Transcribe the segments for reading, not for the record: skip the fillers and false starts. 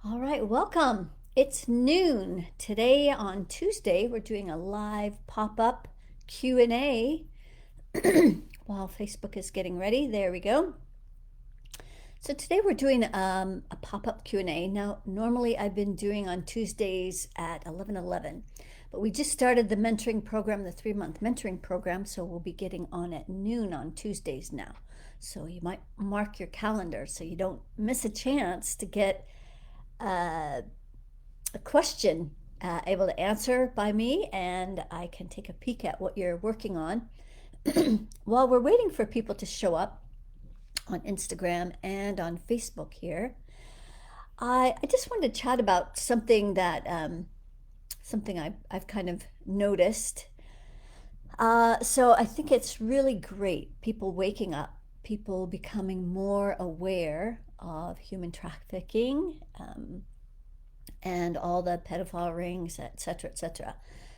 All right, welcome. It's noon. Today on Tuesday, we're doing a live pop-up Q&A while Facebook is getting ready. There we go. So today we're doing a pop-up Q&A. Now, normally I've been doing on Tuesdays at 11:11, but we just started the mentoring program, the 3-month mentoring program, so we'll be getting on at noon on Tuesdays now. So you might mark your calendar so you don't miss a chance to get uh, a question able to answer by me, and I can take a peek at what you're working on. While we're waiting for people to show up on Instagram and on Facebook here, I just wanted to chat about something that something I've kind of noticed. So I think it's really great, people waking up, people becoming more aware of human trafficking, and all the pedophile rings, et cetera, et cetera.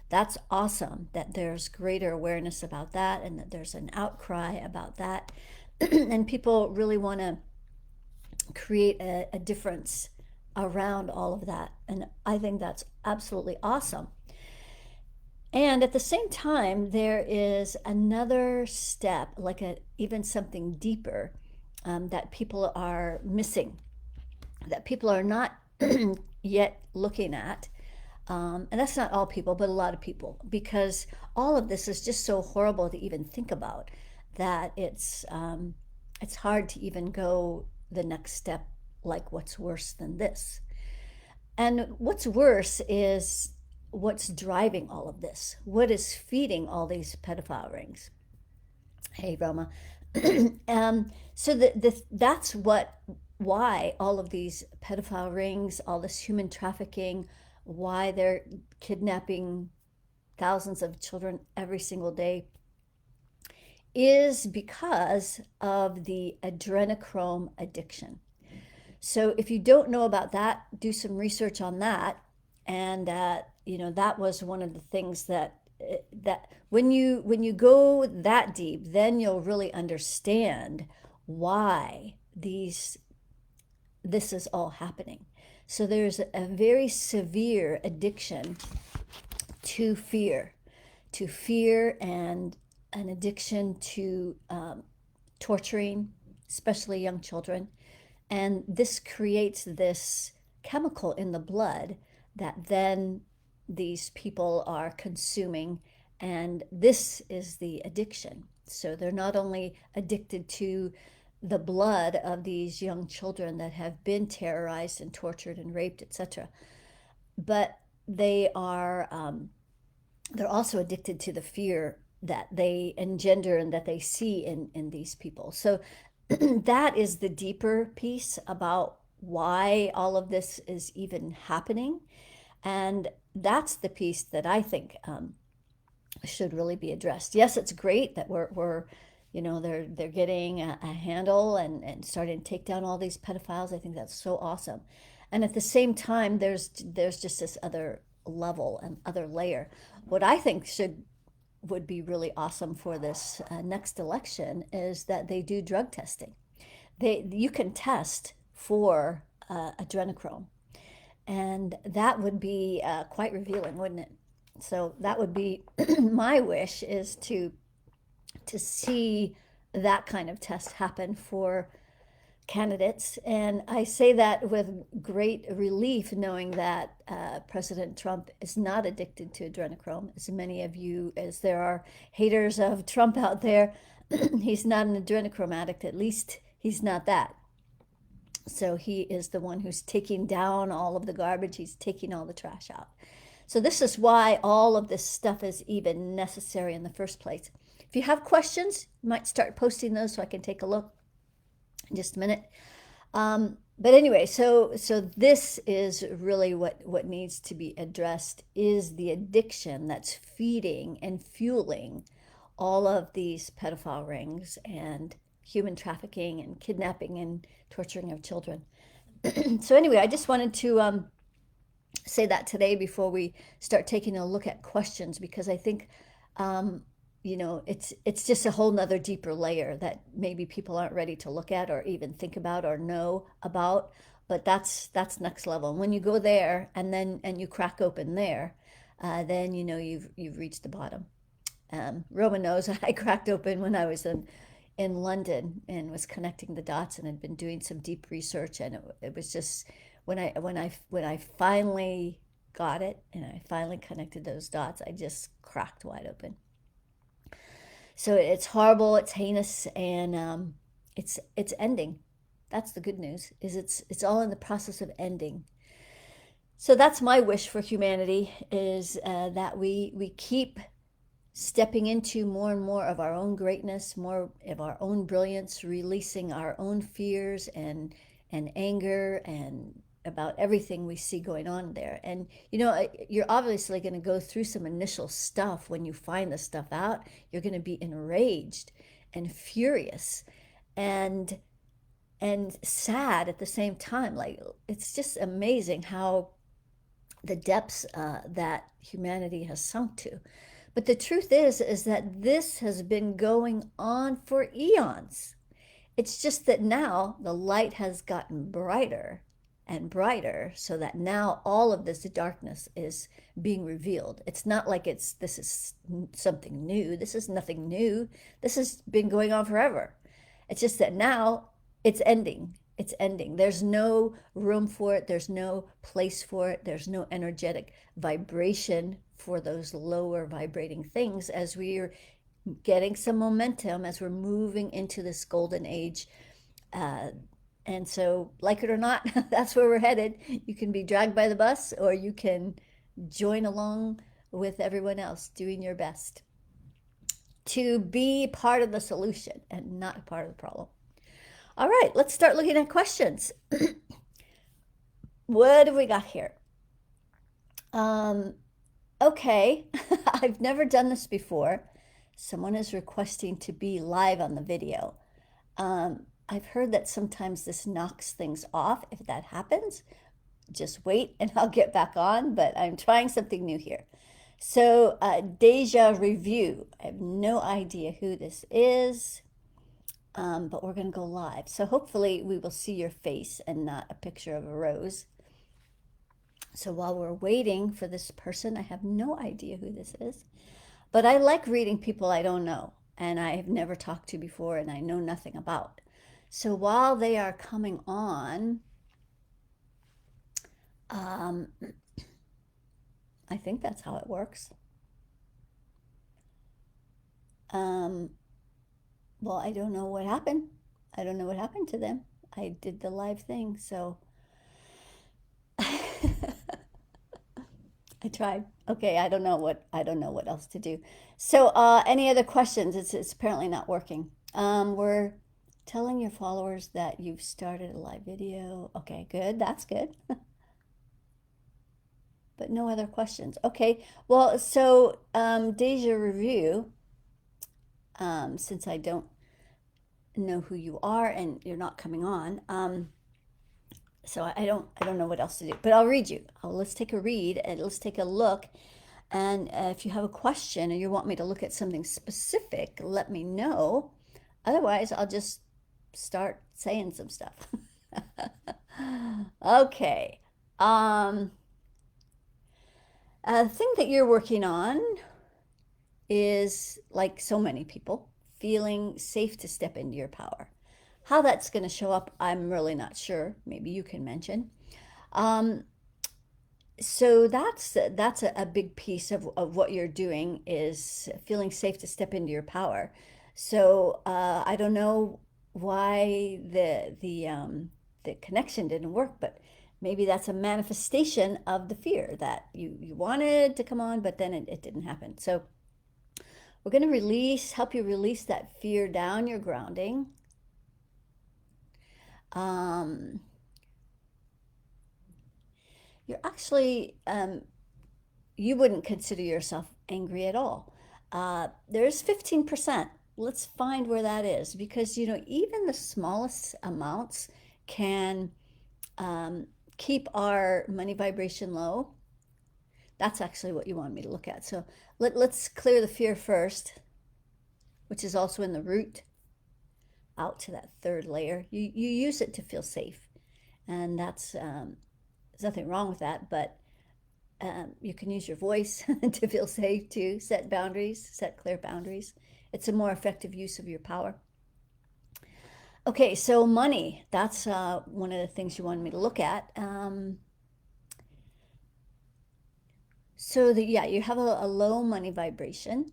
That's awesome that there's greater awareness about that and that there's an outcry about that. And people really want to create a difference around all of that. And I think that's absolutely awesome. And at the same time, there is another step, like even something deeper, that people are missing, that people are not yet looking at. And that's not all people, but a lot of people, because all of this is just so horrible to even think about that it's hard to even go the next step. Like, what's worse than this? And what's worse is what's driving all of this. What is feeding all these pedophile rings? Hey, Roma. So that's why all of these pedophile rings, all this human trafficking, why they're kidnapping thousands of children every single day, is because of the adrenochrome addiction. So if you don't know about that, do some research on that. And that was one of the things that when you go that deep, then you'll really understand why this is all happening. So there's a very severe addiction to fear, and an addiction to torturing, especially young children. And this creates this chemical in the blood that then these people are consuming. And this is the addiction. So they're not only addicted to the blood of these young children that have been terrorized and tortured and raped, etc., but they're also addicted to the fear that they engender and that they see in these people. So that is the deeper piece about why all of this is even happening. And that's the piece that I think should really be addressed. Yes, it's great that we're they're getting a handle and starting to take down all these pedophiles. I think that's so awesome. And at the same time, there's just this other level and other layer. What I think would be really awesome for this next election is that they do drug testing. You can test for adrenochrome, and that would be quite revealing, wouldn't it? So that would be my wish, is to see that kind of test happen for candidates. And I say that with great relief, knowing that President Trump is not addicted to adrenochrome. As many of you as there are haters of Trump out there, he's not an adrenochrome addict. At least he's not that. So he is the one who's taking down all of the garbage. He's taking all the trash out. So this is why all of this stuff is even necessary in the first place. If you have questions, you might start posting those so I can take a look in just a minute. But anyway, so this is really what needs to be addressed, is the addiction that's feeding and fueling all of these pedophile rings and human trafficking and kidnapping and torturing of children. So anyway, I just wanted to say that today before we start taking a look at questions, because I think it's just a whole nother deeper layer that maybe people aren't ready to look at or even think about or know about, but that's next level. When you go there and you crack open there, then you know you've reached the bottom. Roman knows I cracked open when I was in London and was connecting the dots and had been doing some deep research, and it was just when I finally got it and I finally connected those dots, I just cracked wide open. So it's horrible, it's heinous, and it's ending. That's the good news. Is it's all in the process of ending. So that's my wish for humanity is that we keep stepping into more and more of our own greatness, more of our own brilliance, releasing our own fears and anger and about everything we see going on there. And you know, you're obviously going to go through some initial stuff when you find the stuff out. You're going to be enraged and furious and sad at the same time. Like it's just amazing how the depths that humanity has sunk to. But the truth is that this has been going on for eons. It's just that now the light has gotten brighter and brighter so that now all of this darkness is being revealed. It's not like this is something new. This is nothing new. This has been going on forever. It's just that now it's ending. It's ending. There's no room for it. There's no place for it. There's no energetic vibration for those lower vibrating things as we're getting some momentum, as we're moving into this golden age. And so, like it or not, that's where we're headed. You can be dragged by the bus or you can join along with everyone else doing your best to be part of the solution and not part of the problem. All right, let's start looking at questions. What have we got here? Okay, I've never done this before. Someone is requesting to be live on the video. I've heard that sometimes this knocks things off. If that happens, just wait and I'll get back on, but I'm trying something new here. So, Deja Review. I have no idea who this is. But we're going to go live. So hopefully we will see your face and not a picture of a rose. So while we're waiting for this person, I have no idea who this is. But I like reading people I don't know and I have never talked to before and I know nothing about. So while they are coming on, I think that's how it works. Well, I don't know what happened. I don't know what happened to them. I did the live thing, so I tried. Okay, I don't know what else to do. So, any other questions? It's apparently not working. We're telling your followers that you've started a live video. Okay, good. That's good. But no other questions. Okay. Well, so Deja Review. Since I don't know who you are and you're not coming on, so I don't know what else to do. But I'll read you. Let's take a read and let's take a look. And if you have a question or you want me to look at something specific, let me know. Otherwise, I'll just start saying some stuff. Okay. The thing that you're working on is, like so many people, feeling safe to step into your power. How that's going to show up, I'm really not sure. Maybe you can mention. So that's a big piece of what you're doing is feeling safe to step into your power. So I don't know why the connection didn't work, but maybe that's a manifestation of the fear that you wanted to come on, but then it didn't happen. So we're going to help you release that fear down your grounding. You're actually, you wouldn't consider yourself angry at all. There's 15%. Let's find where that is because, you know, even the smallest amounts can keep our money vibration low. That's actually what you want me to look at. So let's clear the fear first, which is also in the root, out to that third layer. You use it to feel safe. And that's there's nothing wrong with that, but you can use your voice to feel safe too. Set boundaries, set clear boundaries. It's a more effective use of your power. Okay, so money. That's one of the things you wanted me to look at. Yeah, you have a low money vibration.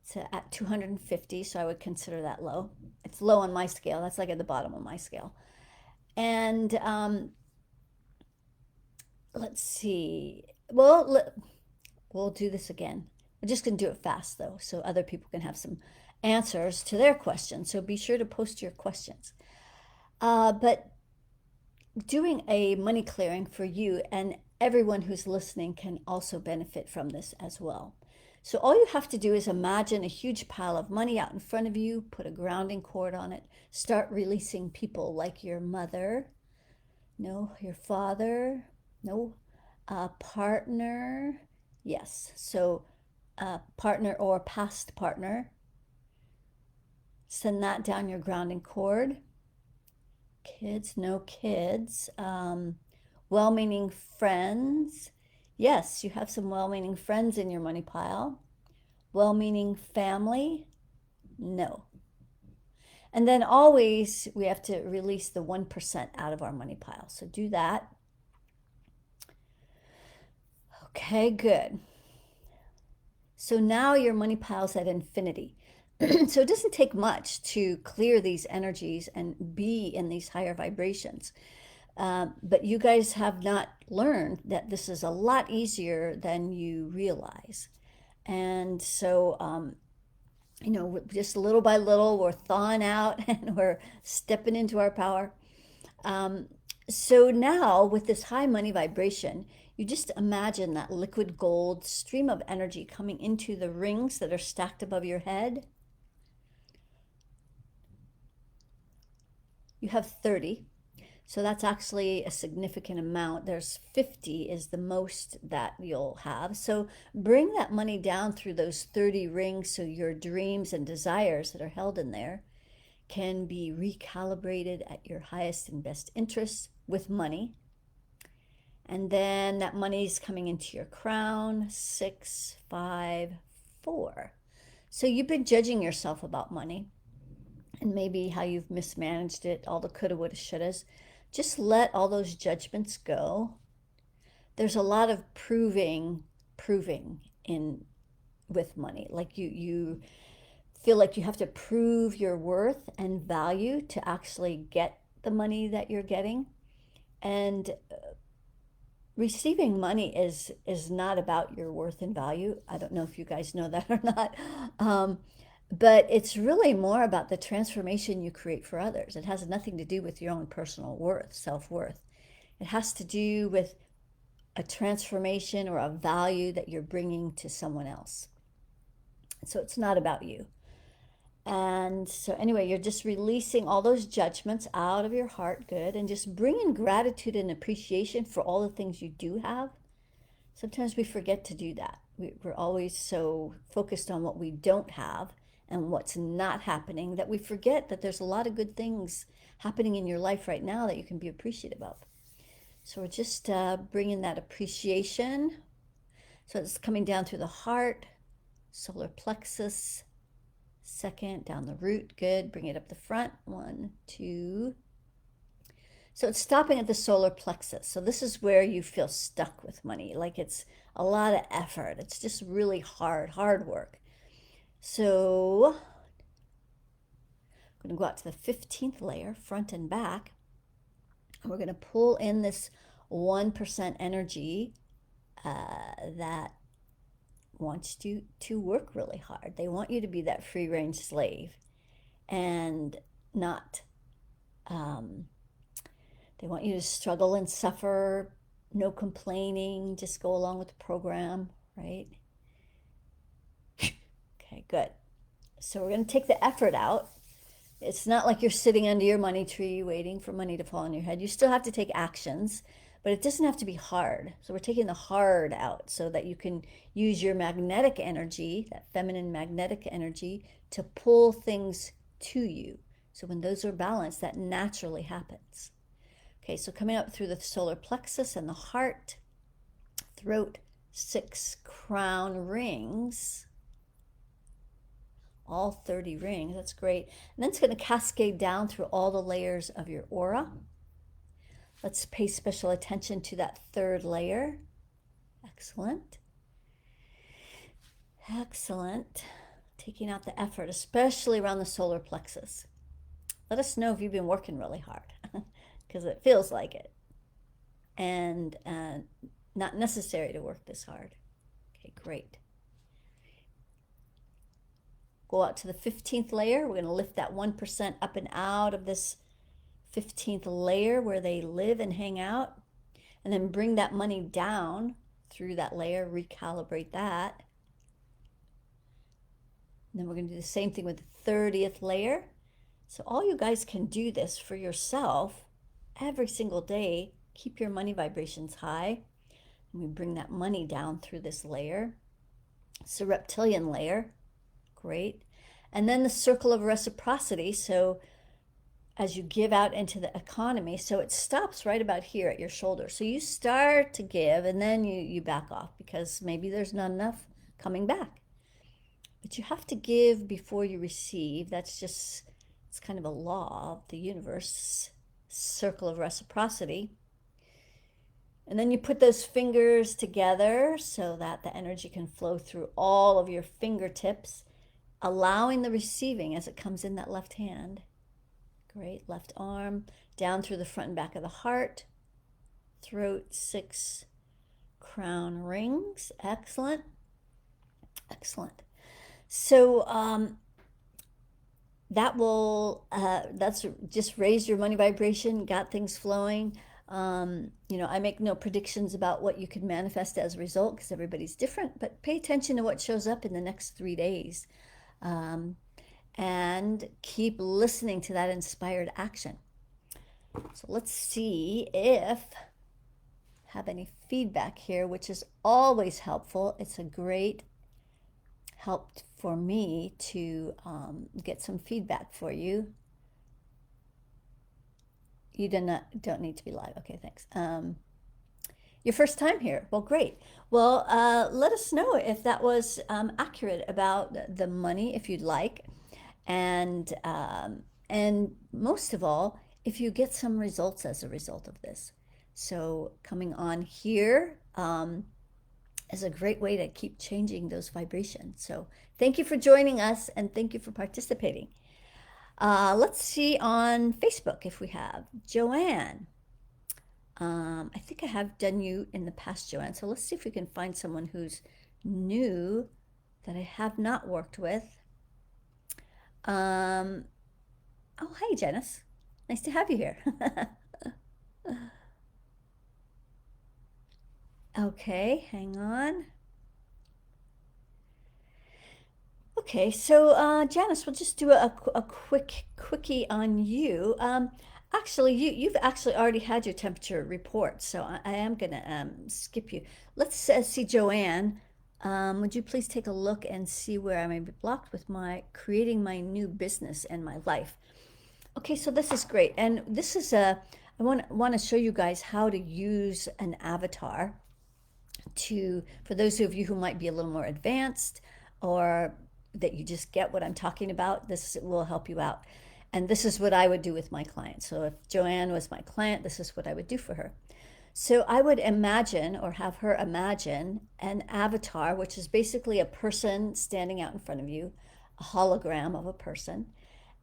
It's at 250, so I would consider that low. It's low on my scale. That's like at the bottom of my scale. And let's see. We'll do this again. We're just going to do it fast, though, so other people can have some answers to their questions. So be sure to post your questions. But doing a money clearing for you and everyone who's listening can also benefit from this as well. So all you have to do is imagine a huge pile of money out in front of you, put a grounding cord on it, start releasing people like your mother, no, your father, no, partner, yes, so partner or past partner, send that down your grounding cord. Kids, no kids. Well-meaning friends. Yes, you have some well-meaning friends in your money pile. Well-meaning family. No. And then always we have to release the 1% out of our money pile. So do that. Okay, good. So now your money pile's at infinity. So it doesn't take much to clear these energies and be in these higher vibrations. But you guys have not learned that this is a lot easier than you realize. And so, just little by little, we're thawing out and we're stepping into our power. So now, with this high money vibration, you just imagine that liquid gold stream of energy coming into the rings that are stacked above your head. You have 30. So that's actually a significant amount. There's 50 is the most that you'll have. So bring that money down through those 30 rings so your dreams and desires that are held in there can be recalibrated at your highest and best interests with money. And then that money's coming into your crown, 6, 5, 4. So you've been judging yourself about money and maybe how you've mismanaged it, all the coulda, woulda, shouldas. Just let all those judgments go. There's a lot of proving in with money. Like you feel like you have to prove your worth and value to actually get the money that you're getting. And receiving money is not about your worth and value. I don't know if you guys know that or not. But it's really more about the transformation you create for others. It has nothing to do with your own personal worth, self-worth. It has to do with a transformation or a value that you're bringing to someone else. So it's not about you. And so anyway, you're just releasing all those judgments out of your heart, good, and just bringing gratitude and appreciation for all the things you do have. Sometimes we forget to do that. We're always so focused on what we don't have and what's not happening that we forget that there's a lot of good things happening in your life right now that you can be appreciative of. So we're just bringing that appreciation. So it's coming down through the heart, solar plexus, second, down the root, good. Bring it up the front, 1, 2. So it's stopping at the solar plexus. So this is where you feel stuck with money, like it's a lot of effort. It's just really hard work. So I'm going to go out to the 15th layer, front and back. And we're going to pull in this 1% energy that wants you to work really hard. They want you to be that free range slave and not, they want you to struggle and suffer, no complaining, just go along with the program, right? Okay, good. So we're going to take the effort out. It's not like you're sitting under your money tree waiting for money to fall on your head. You still have to take actions, but it doesn't have to be hard. So we're taking the hard out so that you can use your magnetic energy, that feminine magnetic energy, to pull things to you. So when those are balanced, that naturally happens. Okay, so coming up through the solar plexus and the heart, throat, 6 crown rings, all 30 rings. That's great. And then it's going to cascade down through all the layers of your aura. Let's pay special attention to that 3rd layer. Excellent. Excellent. Taking out the effort, especially around the solar plexus. Let us know if you've been working really hard, because it feels like it. And not necessary to work this hard. Okay, great. Go out to the 15th layer. We're going to lift that 1% up and out of this 15th layer where they live and hang out. And then bring that money down through that layer, recalibrate that. And then we're going to do the same thing with the 30th layer. So all you guys can do this for yourself every single day. Keep your money vibrations high. And we bring that money down through this layer. It's a reptilian layer. Great. And then the circle of reciprocity. So as you give out into the economy, so it stops right about here at your shoulder. So you start to give and then you back off because maybe there's not enough coming back. But you have to give before you receive. That's just, it's kind of a law of the universe, circle of reciprocity. And then you put those fingers together so that the energy can flow through all of your fingertips, allowing the receiving as it comes in that left hand. Great. Left arm down through the front and back of the heart, throat, 6 crown rings. Excellent. Excellent. So that's just raised your money vibration, got things flowing. I make no predictions about what you could manifest as a result because everybody's different, but pay attention to what shows up in the next 3 days. And keep listening to that inspired action. So let's see if I have any feedback here, which is always helpful. It's a great help for me to get some feedback for you. You don't need to be live. Okay, thanks. Your first time here. Well, great. Well, let us know if that was accurate about the money, if you'd like. And most of all, if you get some results as a result of this. So coming on here is a great way to keep changing those vibrations. So thank you for joining us and thank you for participating. Let's see on Facebook if we have Joanne. I think I have done you in the past, Joanne. So let's see if we can find someone who's new that I have not worked with. Oh, hi, Janice. Nice to have you here. Okay, hang on. Okay, so Janice, we'll just do a quickie on you. Actually, you've actually already had your temperature report, so I am going to skip you. Let's see Joanne. Would you please take a look and see where I may be blocked with my creating my new business and my life? Okay, so this is great. And this is I want to show you guys how to use an avatar for those of you who might be a little more advanced or that you just get what I'm talking about. This will help you out. And this is what I would do with my clients. So if Joanne was my client, this is what I would do for her. So I would imagine or have her imagine an avatar, which is basically a person standing out in front of you, a hologram of a person.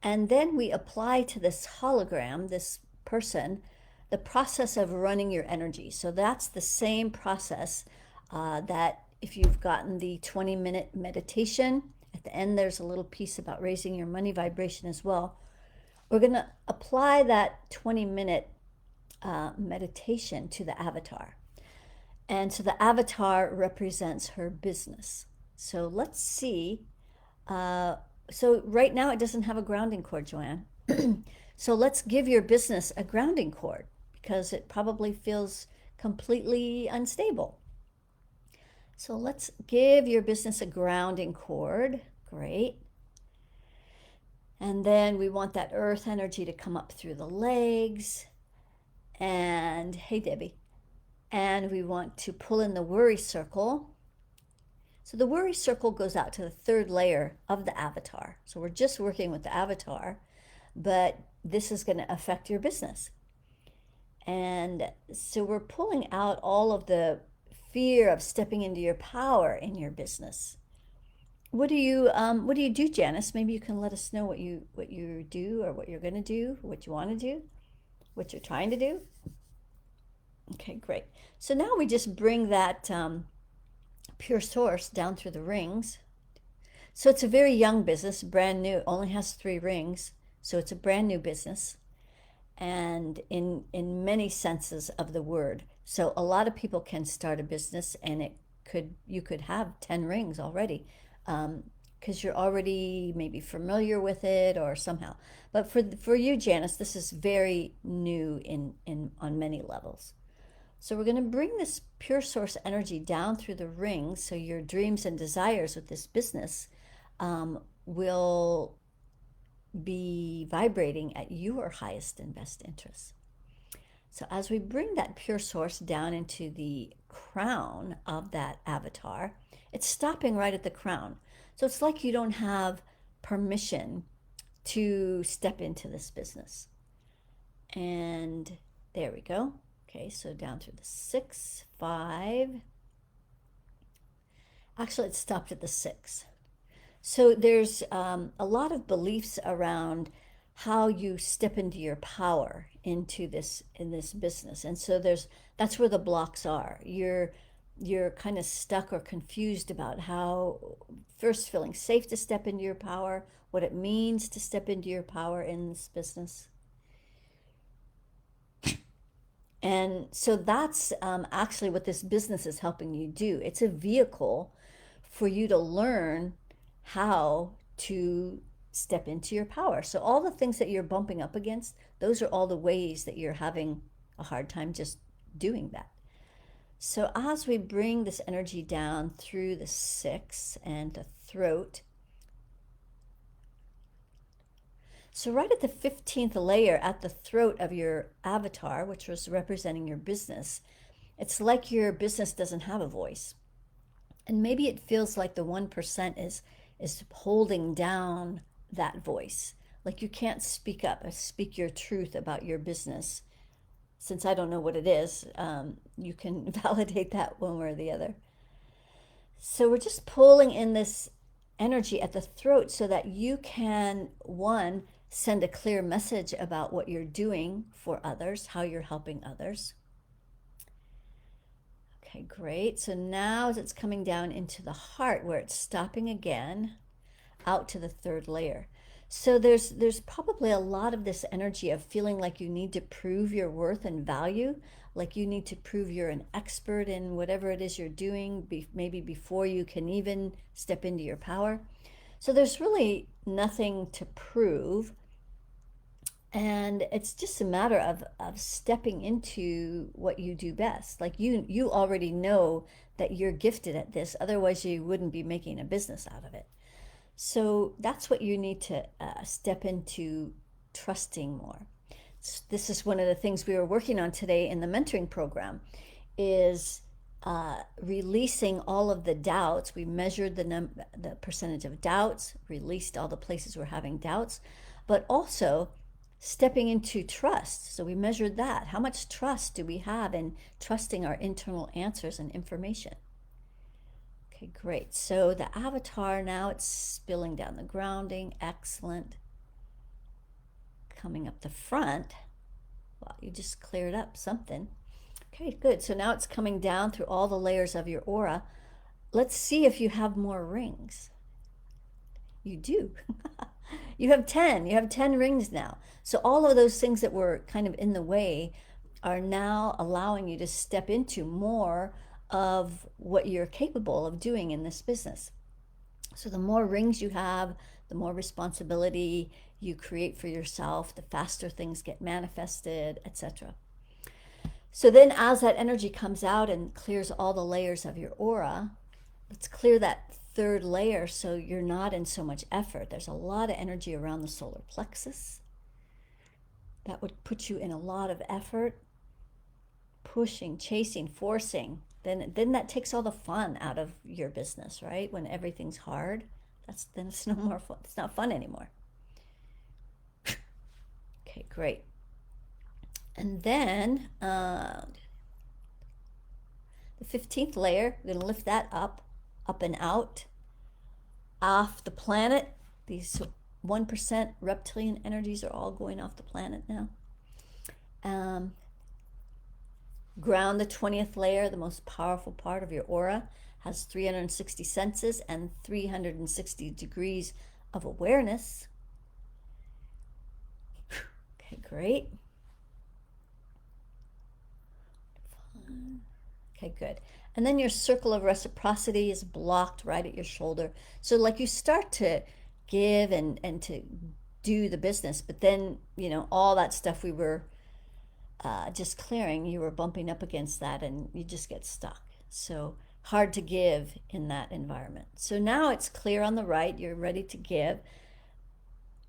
And then we apply to this hologram, this person, the process of running your energy. So that's the same process that if you've gotten the 20-minute meditation, at the end there's a little piece about raising your money vibration as well. We're going to apply that 20-minute meditation to the avatar. And so the avatar represents her business. So let's see. So right now it doesn't have a grounding cord, Joanne. So let's give your business a grounding cord because it probably feels completely unstable. So let's give your business a grounding cord. Great. And then we want that earth energy to come up through the legs. And hey, Debbie. And we want to pull in the worry circle. So the worry circle goes out to the third layer of the avatar. So we're just working with the avatar, but this is going to affect your business. And so we're pulling out all of the fear of stepping into your power in your business. What do you do, Janice? Maybe you can let us know what you do, or what you're going to do, what you want to do, what you're trying to do. Okay, great. So now we just bring that pure source down through the rings. So it's a very young business, brand new, only has 3 rings. So it's a brand new business, and in many senses of the word. So a lot of people can start a business, and you could have 10 rings already, because you're already maybe familiar with it or somehow. But for you, Janice, this is very new in on many levels. So we're going to bring this pure source energy down through the rings, so your dreams and desires with this business will be vibrating at your highest and best interest. So as we bring that pure source down into the crown of that avatar, it's stopping right at the crown. So it's like you don't have permission to step into this business. And there we go. Okay, so down through the 6, 5. Actually, it stopped at the 6. So there's a lot of beliefs around how you step into your power into this in this business, and so that's where the blocks are. You're kind of stuck or confused about how first feeling safe to step into your power, what it means to step into your power in this business. And so that's actually what this business is helping you do. It's a vehicle for you to learn how to step into your power. So all the things that you're bumping up against, those are all the ways that you're having a hard time just doing that. So as we bring this energy down through the 6 and the throat, so right at the 15th layer at the throat of your avatar, which was representing your business, it's like your business doesn't have a voice. And maybe it feels like the 1% is holding down that voice. Like you can't speak up or speak your truth about your business. Since I don't know what it is, you can validate that one way or the other. So we're just pulling in this energy at the throat so that you can, one, send a clear message about what you're doing for others, how you're helping others. Okay, great. So now as it's coming down into the heart, where it's stopping again, out to the 3rd layer. So there's probably a lot of this energy of feeling like you need to prove your worth and value, like you need to prove you're an expert in whatever it is you're doing, maybe before you can even step into your power. So there's really nothing to prove. And it's just a matter of stepping into what you do best. Like you already know that you're gifted at this, otherwise you wouldn't be making a business out of it. So that's what you need to step into, trusting more. This is one of the things we were working on today in the mentoring program, is releasing all of the doubts. We measured the percentage of doubts, released all the places we're having doubts, but also stepping into trust. So we measured that. How much trust do we have in trusting our internal answers and information? Okay, great. So the avatar now, it's spilling down the grounding. Excellent. Coming up the front. Wow, you just cleared up something. Okay, good. So now it's coming down through all the layers of your aura. Let's see if you have more rings. You do. You have 10. You have 10 rings now. So all of those things that were kind of in the way are now allowing you to step into more of what you're capable of doing in this business. So the more rings you have, the more responsibility you create for yourself, the faster things get manifested, etc. So then as that energy comes out and clears all the layers of your aura, let's clear that 3rd layer so you're not in so much effort. There's a lot of energy around the solar plexus. That would put you in a lot of effort. pushing, chasing, forcing, then that takes all the fun out of your business, right? When everything's hard, then it's no more fun. It's not fun anymore. Okay, great. And then the 15th layer, we're going to lift that up and out, off the planet. These 1% reptilian energies are all going off the planet now. Ground, the 20th layer, the most powerful part of your aura, has 360 senses and 360 degrees of awareness. Okay, great. Okay, good. And then your circle of reciprocity is blocked right at your shoulder. So like you start to give and to do the business, but then, you know, all that stuff we were just clearing, you were bumping up against that and you just get stuck. So hard to give in that environment. So now it's clear on the right, you're ready to give.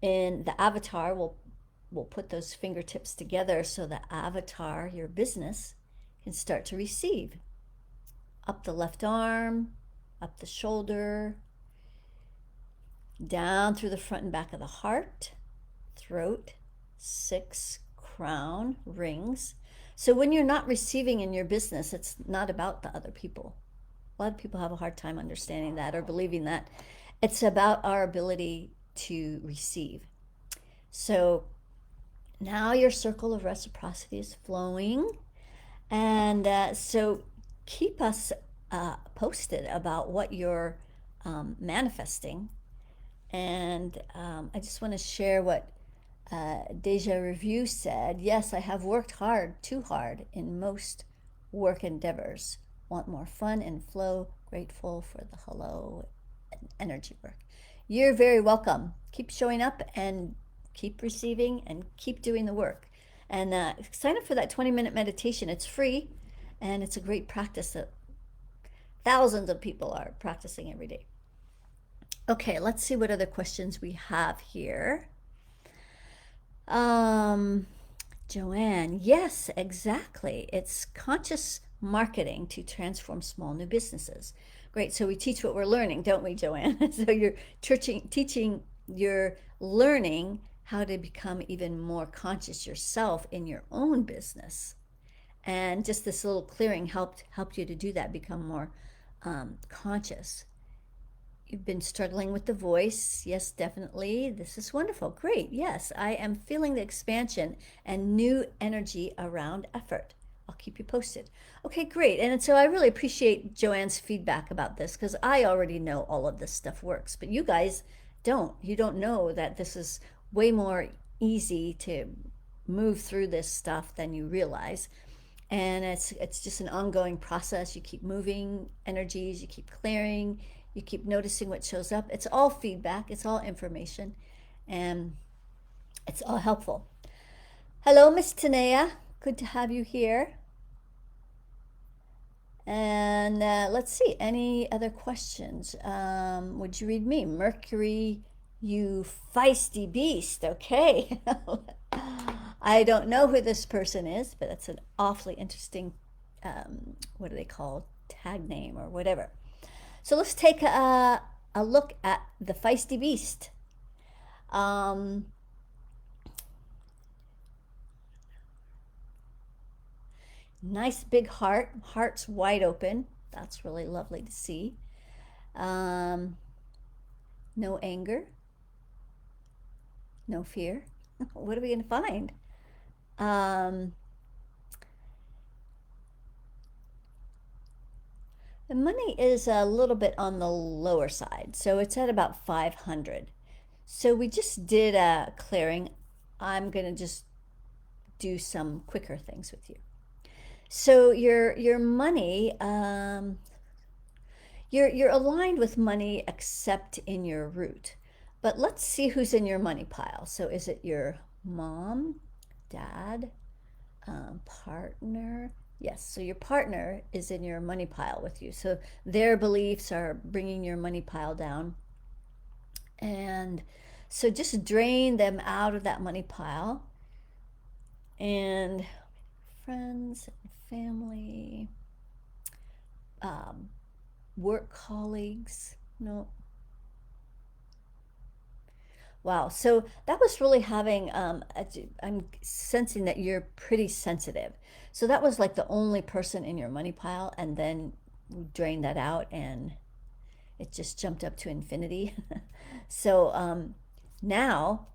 In the avatar, we'll put those fingertips together so the avatar, your business, can start to receive. Up the left arm, up the shoulder, down through the front and back of the heart, throat, 6 crown rings. So when you're not receiving in your business, it's not about the other people. A lot of people have a hard time understanding that or believing that. It's about our ability to receive. So now your circle of reciprocity is flowing. And so keep us posted about what you're manifesting. And I just want to share what Deja Review said. Yes, I have worked hard, too hard, in most work endeavors. Want more fun and flow. Grateful for the hello and energy work. You're very welcome. Keep showing up and keep receiving and keep doing the work. And sign up for that 20-minute meditation. It's free, and it's a great practice that thousands of people are practicing every day. Okay, let's see what other questions we have here. Joanne, yes, exactly. It's conscious marketing to transform small new businesses. Great, so we teach what we're learning, don't we, Joanne? So you're teaching, you're learning how to become even more conscious yourself in your own business. And just this little clearing helped you to do that, become more conscious. You've been struggling with the voice. Yes, definitely. This is wonderful. Great. Yes, I am feeling the expansion and new energy around effort. I'll keep you posted. Okay, great. And so I really appreciate Joanne's feedback about this, because I already know all of this stuff works, but you guys don't. You don't know that this is way more easy to move through this stuff than you realize. And it's just an ongoing process. You keep moving energies, you keep clearing, you keep noticing what shows up. It's all feedback, it's all information, and it's all helpful. Hello, Miss Tanea. Good to have you here. And let's see, any other questions? Would you read me? Mercury, you feisty beast. Okay. I don't know who this person is, but that's an awfully interesting, what do they call, tag name or whatever. So let's take a look at the feisty beast. Nice big heart, heart's wide open. That's really lovely to see. No anger, no fear. What are we going to find? The money is a little bit on the lower side, so it's at about 500. So we just did a clearing. I'm going to just do some quicker things with you. So your money, you're aligned with money except in your root. But let's see who's in your money pile. So is it your mom, dad, partner? Yes, so your partner is in your money pile with you. So their beliefs are bringing your money pile down. And so just drain them out of that money pile. And friends and family, um, work colleagues. No. Wow. So that was really having, I'm sensing that you're pretty sensitive. So that was like the only person in your money pile, and then we drained that out and it just jumped up to infinity. So now,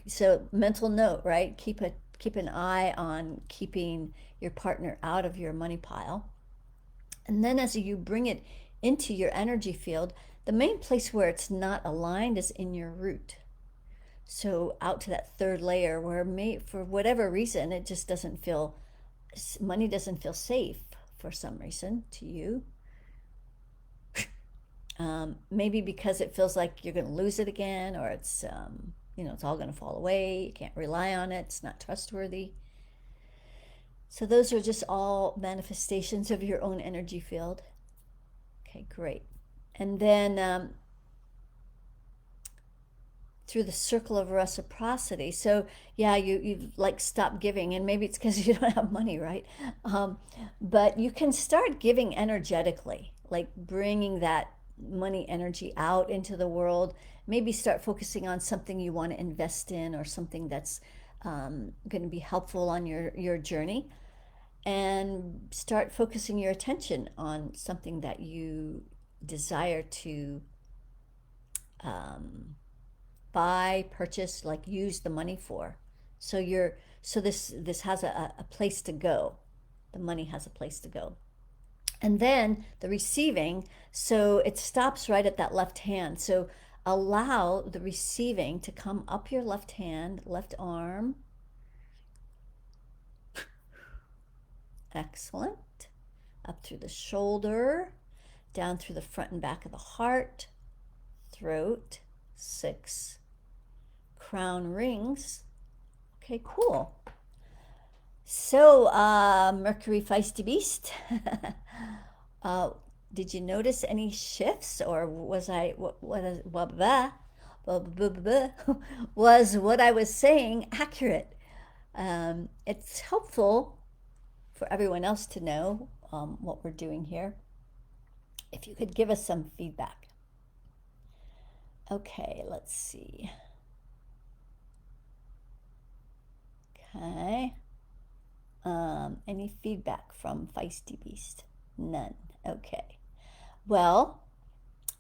so mental note, right? Keep an eye on keeping your partner out of your money pile. And then as you bring it into your energy field, the main place where it's not aligned is in your root. So out to that third layer where for whatever reason it just doesn't feel, money doesn't feel safe for some reason to you. Maybe because it feels like you're going to lose it again, or it's it's all going to fall away. You can't rely on it. It's not trustworthy. So those are just all manifestations of your own energy field. Okay, great. And then through the circle of reciprocity. So yeah, you like stop giving, and maybe it's because you don't have money, right? But you can start giving energetically, like bringing that money energy out into the world. Maybe start focusing on something you want to invest in, or something that's going to be helpful on your journey, and start focusing your attention on something that you desire to um, buy, purchase, like use the money for. So this has a place to go. The money has a place to go. And then the receiving, so it stops right at that left hand. So allow the receiving to come up your left hand, left arm. Excellent. Up through the shoulder, down through the front and back of the heart, throat, 6 crown rings. Okay, cool. So, Mercury Feisty Beast, did you notice any shifts, or was was what I was saying accurate? It's helpful for everyone else to know what we're doing here. If you could give us some feedback. Okay, let's see. Okay. Any feedback from Feisty Beast? None. Okay. Well,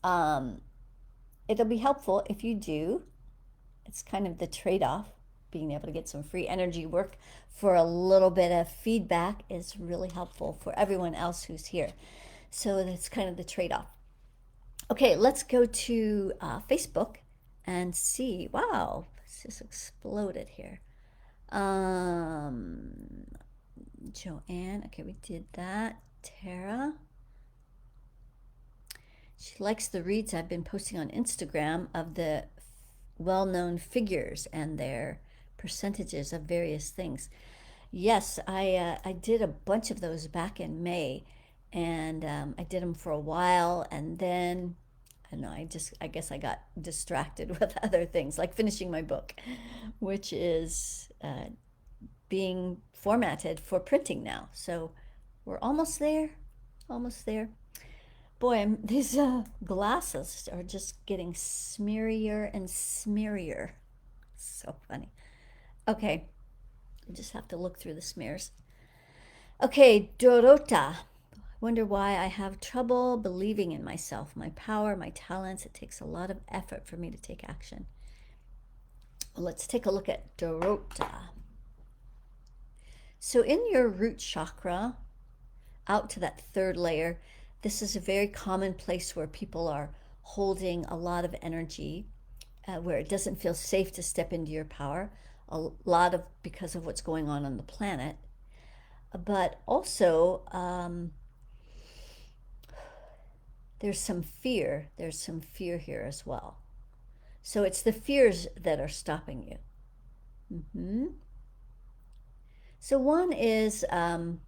it'll be helpful if you do. It's kind of the trade-off. Being able to get some free energy work for a little bit of feedback is really helpful for everyone else who's here. So that's kind of the trade-off. Okay, let's go to Facebook and see. Wow, this just exploded here. Joanne, okay, we did that. Tara, she likes the reads I've been posting on Instagram of the well-known figures and their percentages of various things. Yes, I did a bunch of those back in May, and I did them for a while, and then I don't know, I guess I got distracted with other things, like finishing my book, which is being formatted for printing now. So we're almost there, almost there. Boy, these glasses are just getting smearier and smearier. So funny. Okay, I just have to look through the smears. Okay, Dorota. Wonder why I have trouble believing in myself, my power, my talents. It takes a lot of effort for me to take action. Well, let's take a look at Dorota. So in your root chakra, out to that third layer, this is a very common place where people are holding a lot of energy, where it doesn't feel safe to step into your power, a lot of because of what's going on the planet. But also, there's some fear. There's some fear here as well. So it's the fears that are stopping you. So one is a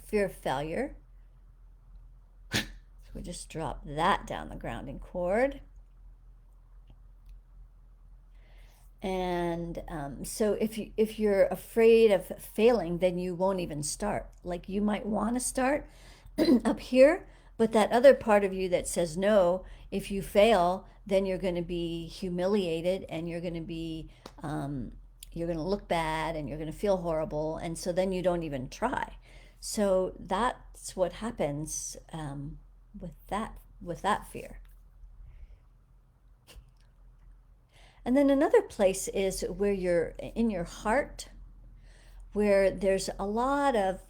fear of failure. So we just drop that down the grounding cord. And so if you're afraid of failing, then you won't even start. Like you might want to start up here, but that other part of you that says no, if you fail, then you're going to be humiliated and um, you're going to look bad and you're going to feel horrible, and so then you don't even try. So that's what happens with that fear. And then another place is where you're in your heart, where there's a lot of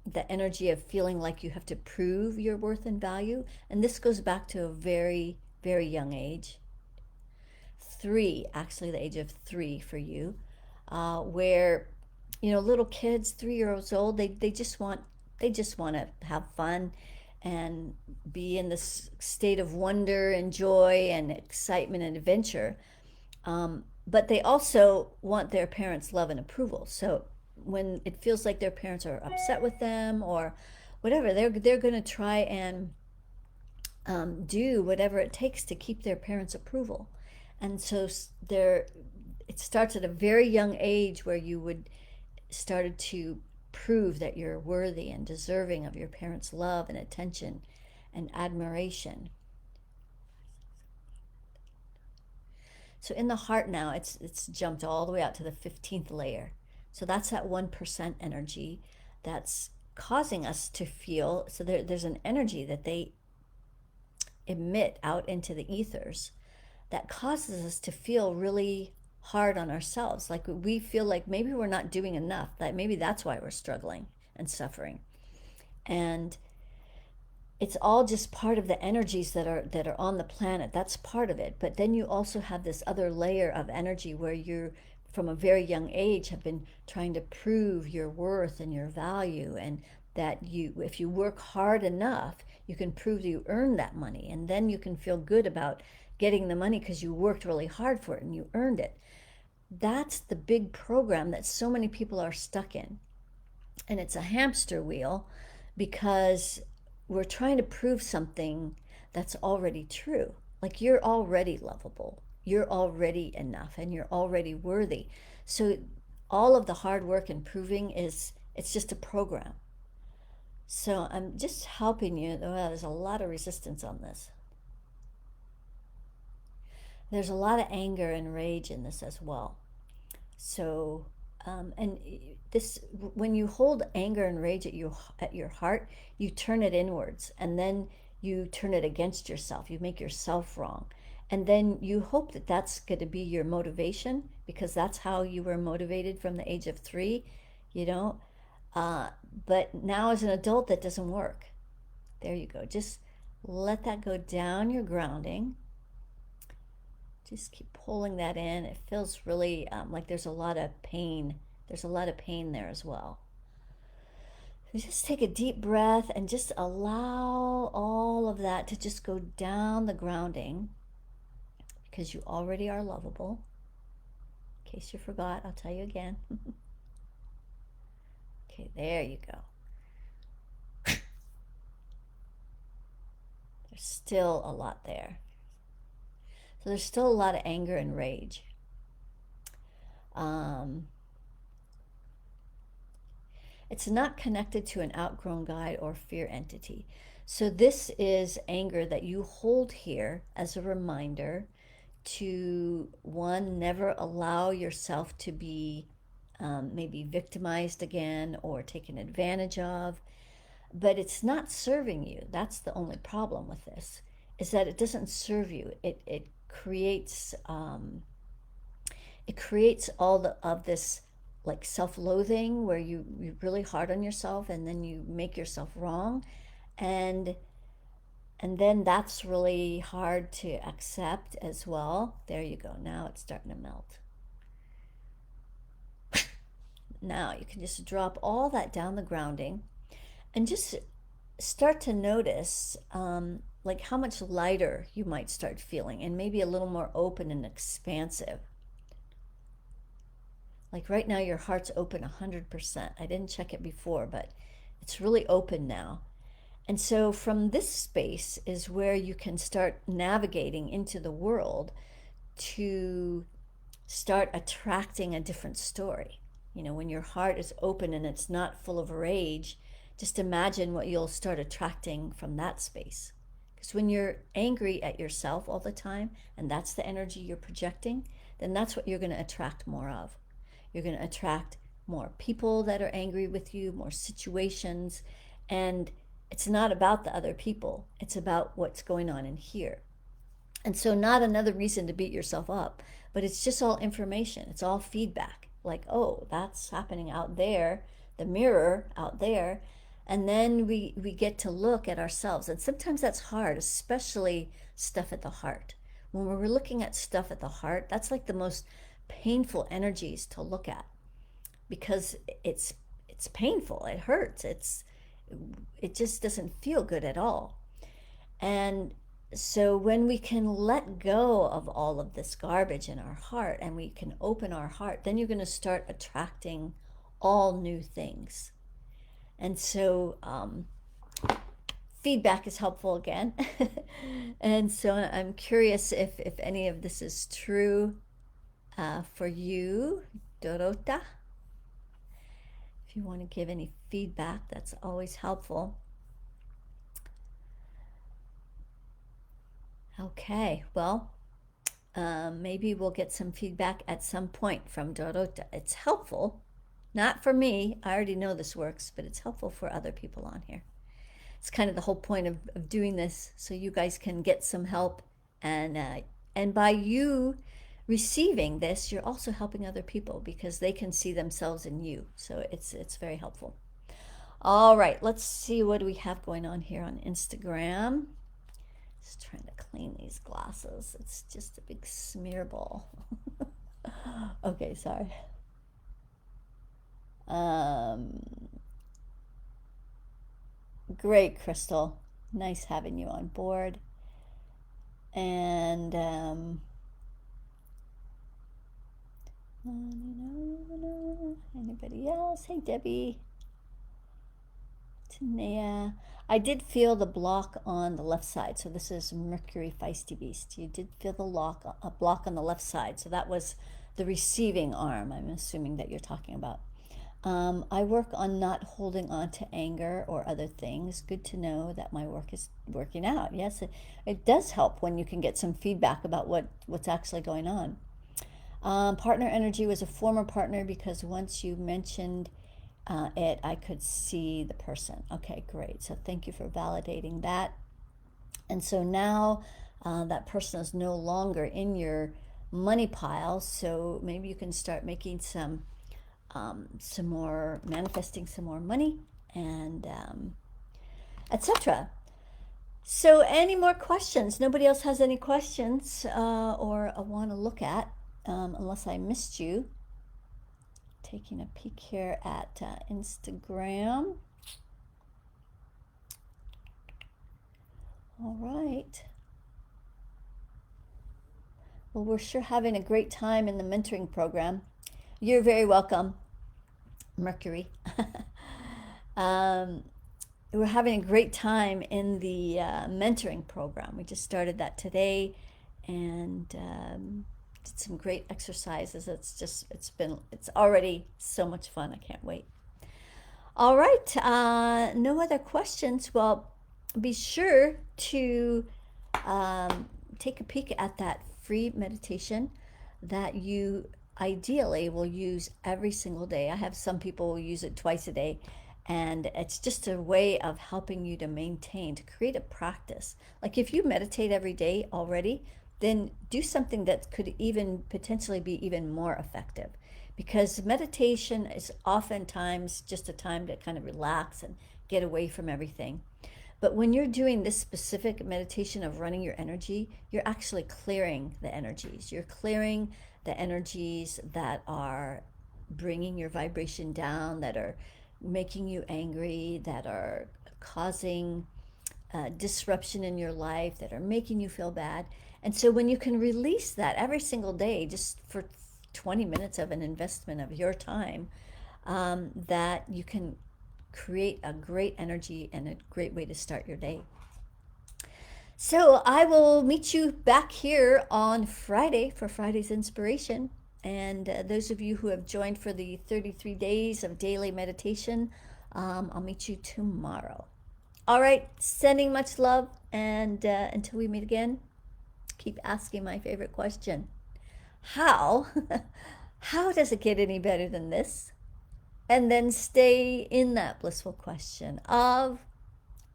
the energy of feeling like you have to prove your worth and value. And this goes back to a very, very young age. Three, actually, the age of three for you, where, little kids, 3 years old, they just want to have fun and be in this state of wonder and joy and excitement and adventure. But they also want their parents' love and approval. So when it feels like their parents are upset with them or whatever, they're going to try and do whatever it takes to keep their parents' approval. And so there, it starts at a very young age where you would started to prove that you're worthy and deserving of your parents' love and attention and admiration. So in the heart now, it's jumped all the way out to the 15th layer. So that's that 1% energy that's causing us to feel. So there's an energy that they emit out into the ethers that causes us to feel really hard on ourselves. Like we feel like maybe we're not doing enough, that maybe that's why we're struggling and suffering. And it's all just part of the energies that are on the planet. That's part of it. But then you also have this other layer of energy where you're from a very young age have been trying to prove your worth and your value, and that you, if you work hard enough, you can prove that you earned that money, and then you can feel good about getting the money because you worked really hard for it and you earned it. That's the big program that so many people are stuck in. And it's a hamster wheel because we're trying to prove something that's already true. Like you're already lovable, you're already enough, and you're already worthy. So all of the hard work and proving it's just a program. So I'm just helping you. Well, there's a lot of resistance on this. There's a lot of anger and rage in this as well. So, and this, when you hold anger and rage at your heart, you turn it inwards, and then you turn it against yourself. You make yourself wrong, and then you hope that that's going to be your motivation because that's how you were motivated from the age of three, you know. Uh, but now as an adult, that doesn't work. There you go. Just let that go down your grounding. Just keep pulling that in. It feels really like there's a lot of pain. There's a lot of pain there as well. So just take a deep breath and just allow all of that to just go down the grounding because you already are lovable. In case you forgot, I'll tell you again. Okay, there you go. There's still a lot there. So there's still a lot of anger and rage. Um, it's not connected to an outgrown guide or fear entity. So this is anger that you hold here as a reminder to, one, never allow yourself to be maybe victimized again or taken advantage of. But it's not serving you. That's the only problem with this, is that it doesn't serve you. It creates all of this like self-loathing where you're really hard on yourself and then you make yourself wrong, and then that's really hard to accept as well. There you go. Now it's starting to melt. Now you can just drop all that down the grounding and just start to notice like how much lighter you might start feeling, and maybe a little more open and expansive. Like right now, your heart's open 100%. I didn't check it before, but it's really open now. And so from this space is where you can start navigating into the world to start attracting a different story. When your heart is open and it's not full of rage, just imagine what you'll start attracting from that space. Because when you're angry at yourself all the time, and that's the energy you're projecting, then that's what you're going to attract more of. You're going to attract more people that are angry with you, more situations, and it's not about the other people. It's about what's going on in here. And so, not another reason to beat yourself up, but it's just all information. It's all feedback. Like, oh, that's happening out there, the mirror out there. And then we get to look at ourselves. And sometimes that's hard, especially stuff at the heart. When we're looking at stuff at the heart, that's like the most painful energies to look at because it's painful. It hurts. It just doesn't feel good at all. And so when we can let go of all of this garbage in our heart and we can open our heart, then you're going to start attracting all new things. And so feedback is helpful again. And so I'm curious if any of this is true for you, Dorota. If you want to give any feedback, that's always helpful. Okay, well, maybe we'll get some feedback at some point from Dorota. It's helpful, not for me. I already know this works, but it's helpful for other people on here. It's kind of the whole point of doing this, so you guys can get some help. And by you receiving this, you're also helping other people because they can see themselves in you. So it's very helpful. All right, let's see what do we have going on here on Instagram. Just trying to clean these glasses. It's just a big smear ball. Okay, sorry. Great, Crystal. Nice having you on board. And anybody else? Hey, Debbie. Tanea. I did feel the block on the left side. So this is Mercury Feisty Beast. You did feel a block on the left side. So that was the receiving arm, I'm assuming that you're talking about. I work on not holding on to anger or other things. Good to know that my work is working out. Yes, it does help when you can get some feedback about what's actually going on. Partner energy was a former partner because once you mentioned I could see the person. Okay, great. So thank you for validating that. And so now that person is no longer in your money pile. So maybe you can start making some more, manifesting some more money and etc. So any more questions? Nobody else has any questions or want to look at unless I missed you. Taking a peek here at Instagram. All right. Well, we're sure having a great time in the mentoring program. You're very welcome, Mercury. We're having a great time in the mentoring program. We just started that today and did some great exercises. It's already so much fun. I can't wait. All right. No other questions. Well, be sure to take a peek at that free meditation that you ideally will use every single day. I have some people who use it twice a day, and it's just a way of helping you to maintain, to create a practice. Like if you meditate every day already, then do something that could even potentially be even more effective, because meditation is oftentimes just a time to kind of relax and get away from everything. But when you're doing this specific meditation of running your energy, you're actually clearing the energies. You're clearing the energies that are bringing your vibration down, that are making you angry, that are causing disruption in your life, that are making you feel bad. And so when you can release that every single day, just for 20 minutes of an investment of your time, that you can create a great energy and a great way to start your day. So I will meet you back here on Friday for Friday's inspiration. And those of you who have joined for the 33 days of daily meditation, I'll meet you tomorrow. All right, sending much love, and until we meet again, keep asking my favorite question. How? How does it get any better than this? And then stay in that blissful question of,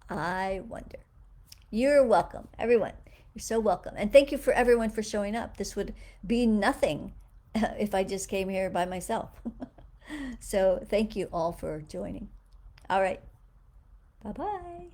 I wonder. You're welcome, everyone. You're so welcome. And thank you for everyone for showing up. This would be nothing if I just came here by myself. So thank you all for joining. All right. Bye-bye.